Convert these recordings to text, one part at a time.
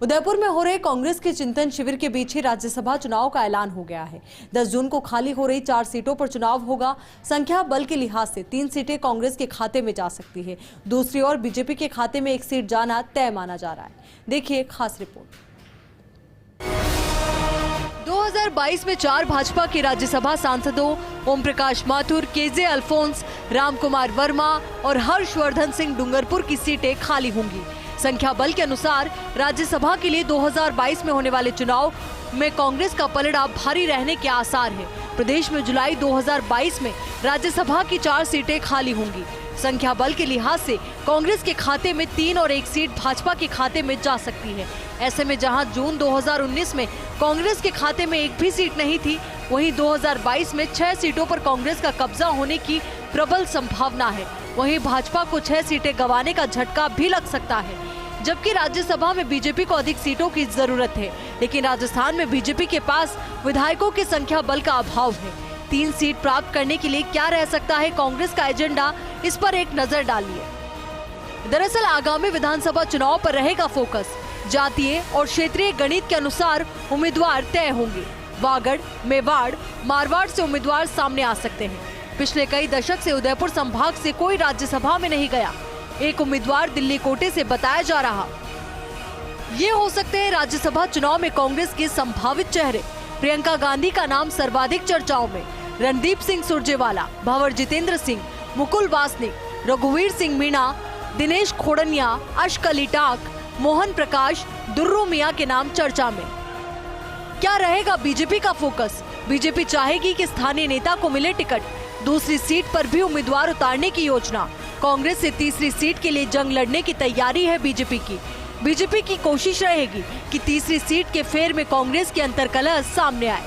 उदयपुर में हो रहे कांग्रेस के चिंतन शिविर के बीच ही राज्यसभा चुनाव का ऐलान हो गया है। 10 जून को खाली हो रही 4 सीटों पर चुनाव होगा। संख्या बल के लिहाज से 3 सीटें कांग्रेस के खाते में जा सकती है। दूसरी ओर बीजेपी के खाते में 1 सीट जाना तय माना जा रहा है। देखिए खास रिपोर्ट। 2022 में 4 भाजपा के राज्यसभा सांसदों ओम प्रकाश माथुर, केजे अल्फोंस, रामकुमार वर्मा और हर्षवर्धन सिंह डूंगरपुर की सीटें खाली होंगी। संख्या बल के अनुसार राज्यसभा के लिए 2022 में होने वाले चुनाव में कांग्रेस का पलड़ा भारी रहने के आसार है। प्रदेश में जुलाई 2022 में राज्यसभा की 4 सीटें खाली होंगी। संख्या बल के लिहाज से कांग्रेस के खाते में 3 और 1 सीट भाजपा के खाते में जा सकती है। ऐसे में जहां जून 2019 में कांग्रेस के खाते में 1 भी सीट नहीं थी, वहीं 2022 में 6 सीटों पर कांग्रेस का कब्जा होने की प्रबल संभावना है। वहीं भाजपा को 6 सीटें गंवाने का झटका भी लग सकता है, जबकि राज्यसभा में बीजेपी को अधिक सीटों की जरूरत है। लेकिन राजस्थान में बीजेपी के पास विधायकों की संख्या बल का अभाव है। 3 सीट प्राप्त करने के लिए क्या रह सकता है कांग्रेस का एजेंडा, इस पर एक नजर डालिए। दरअसल आगामी विधानसभा चुनाव पर रहेगा फोकस। जातीय और क्षेत्रीय गणित के अनुसार उम्मीदवार तय होंगे। वागड़, मेवाड़, मारवाड़ से उम्मीदवार सामने आ सकते हैं। पिछले कई दशक से उदयपुर संभाग से कोई राज्यसभा में नहीं गया। एक उम्मीदवार दिल्ली कोटे से बताया जा रहा। ये हो सकते हैं राज्यसभा चुनाव में कांग्रेस के संभावित चेहरे। प्रियंका गांधी का नाम सर्वाधिक चर्चाओं में। रणदीप सिंह सुरजेवाला, भंवर जितेंद्र सिंह, मुकुल वासनिक, रघुवीर सिंह मीणा, दिनेश खोड़निया, अश्क अली टाक, मोहन प्रकाश, दुर्रू मियां के नाम चर्चा में। क्या रहेगा बीजेपी का फोकस? बीजेपी चाहेगी कि स्थानीय नेता को मिले टिकट। दूसरी सीट पर भी उम्मीदवार उतारने की योजना। कांग्रेस से तीसरी सीट के लिए जंग लड़ने की तैयारी है बीजेपी की। बीजेपी की कोशिश रहेगी कि तीसरी सीट के फेर में कांग्रेस की अंतर्कलह सामने आए।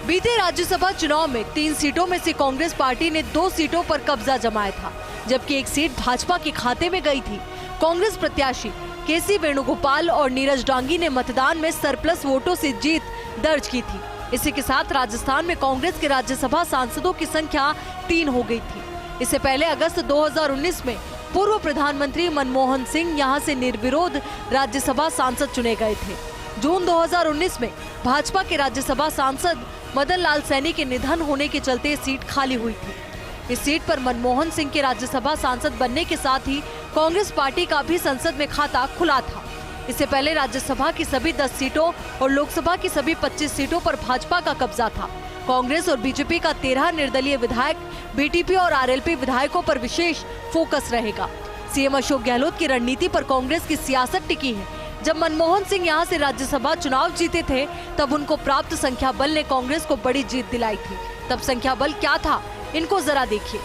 बीते राज्यसभा चुनाव में 3 सीटों में से कांग्रेस पार्टी ने 2 सीटों पर कब्जा जमाया था, जबकि 1 सीट भाजपा के खाते में गई थी। कांग्रेस प्रत्याशी केसी वेणुगोपाल और नीरज डांगी ने मतदान में सरप्लस वोटों से जीत दर्ज की थी। इसी के साथ राजस्थान में कांग्रेस के राज्यसभा सांसदों की संख्या 3 हो गई थी। इससे पहले अगस्त 2019 में पूर्व प्रधानमंत्री मनमोहन सिंह यहां से निर्विरोध राज्यसभा सांसद चुने गए थे। जून 2019 में भाजपा के राज्यसभा सांसद मदन लाल सैनी के निधन होने के चलते सीट खाली हुई थी। इस सीट पर मनमोहन सिंह के राज्यसभा सांसद बनने के साथ ही कांग्रेस पार्टी का भी संसद में खाता खुला था। इससे पहले राज्यसभा की सभी 10 सीटों और लोकसभा की सभी 25 सीटों पर भाजपा का कब्जा था। कांग्रेस और बीजेपी का 13 निर्दलीय विधायक, बीटीपी और आरएलपी विधायकों पर विशेष फोकस रहेगा। सीएम अशोक गहलोत की रणनीति पर कांग्रेस की सियासत टिकी है। जब मनमोहन सिंह यहां से राज्यसभा चुनाव जीते थे, तब उनको प्राप्त संख्या बल ने कांग्रेस को बड़ी जीत दिलाई थी। तब संख्या बल क्या था, इनको जरा देखिए।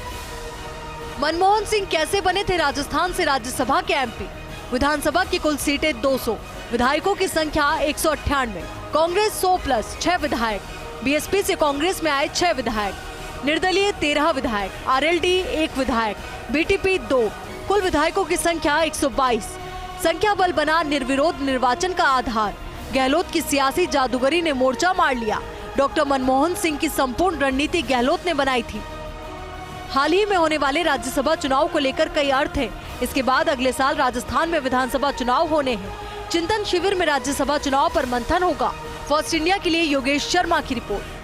मनमोहन सिंह कैसे बने थे राजस्थान से राज्यसभा के एमपी? विधानसभा की कुल सीटें 200, विधायकों की संख्या 198, कांग्रेस 100 प्लस 6 विधायक, बीएसपी से कांग्रेस में आए 6 विधायक, निर्दलीय 13 विधायक, आरएलडी 1 विधायक, बीटीपी 2, कुल विधायकों की संख्या 122। संख्या बल बना निर्विरोध निर्वाचन का आधार। गहलोत की सियासी जादूगरी ने मोर्चा मार लिया। डॉक्टर मनमोहन सिंह की संपूर्ण रणनीति गहलोत ने बनाई थी। हाल ही में होने वाले राज्यसभा चुनाव को लेकर कई अर्थ हैं। इसके बाद अगले साल राजस्थान में विधानसभा चुनाव होने हैं। चिंतन शिविर में राज्यसभा चुनाव पर मंथन होगा। फर्स्ट इंडिया के लिए योगेश शर्मा की रिपोर्ट।